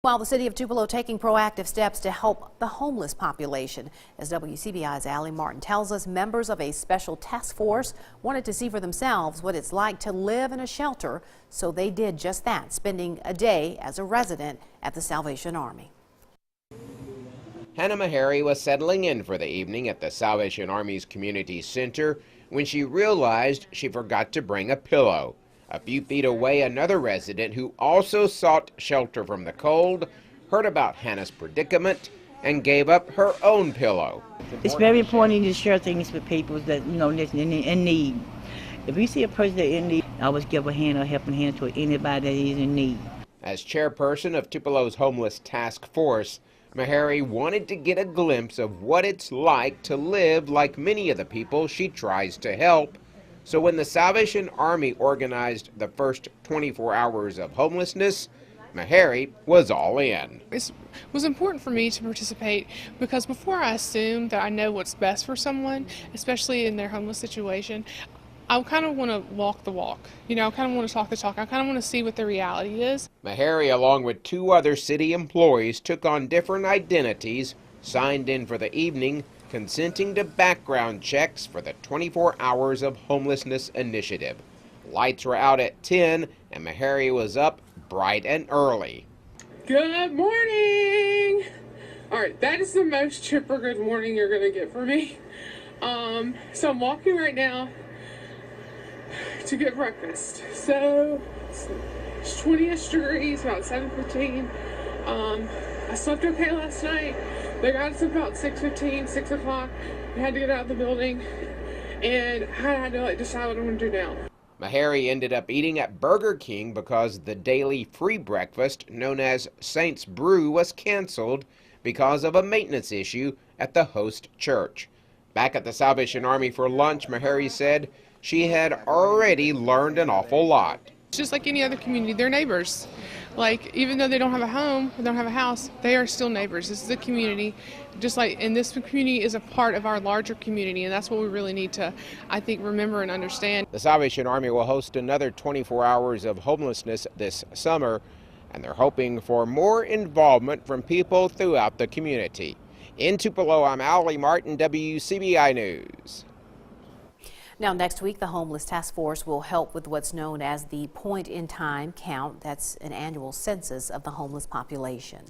While the city of Tupelo taking proactive steps to help the homeless population. As WCBI's Allie Martin tells us, members of a special task force wanted to see for themselves what it's like to live in a shelter, so they did just that, spending a day as a resident at the Salvation Army. Hannah Meharry was settling in for the evening at the Salvation Army's community center when she realized she forgot to bring a pillow. A few feet away, another resident who also sought shelter from the cold heard about Hannah's predicament and gave up her own pillow. It's very important to share things with people that, in need. If you see a person that's in need, I always give a hand or helping hand to anybody that is in need. As chairperson of Tupelo's Homeless Task Force, Meharry wanted to get a glimpse of what it's like to live like many of the people she tries to help. So when the Salvation Army organized the first 24 hours of homelessness, Meharry was all in. It was important for me to participate because before I assume that I know what's best for someone, especially in their homeless situation, I kind of want to walk the walk. I kind of want to talk the talk. I kind of want to see what the reality is. Meharry, along with two other city employees, took on different identities, signed in for the evening, consenting to background checks for the 24 Hours of Homelessness initiative. Lights were out at 10, and Meharry was up bright and early. Good morning! Alright, that is the most chipper good morning you're going to get from me. So I'm walking right now to get breakfast. So it's 20-ish degrees, about 7:15. I slept okay last night. They got us about 6:15, 6 o'clock. We had to get out of the building, and I had to decide what I'm going to do now. Meharry ended up eating at Burger King because the daily free breakfast known as Saints Brew was canceled because of a maintenance issue at the host church. Back at the Salvation Army for lunch, Meharry said she had already learned an awful lot. Just like any other community, they're neighbors. Even though they don't have a home, they don't have a house, they are still neighbors. This is a community, and this community is a part of our larger community, and that's what we really need to, I think, remember and understand. The Salvation Army will host another 24 hours of homelessness this summer, and they're hoping for more involvement from people throughout the community. In Tupelo, I'm Allie Martin, WCBI News. Now, next week, the Homeless Task Force will help with what's known as the point-in-time count. That's an annual census of the homeless population.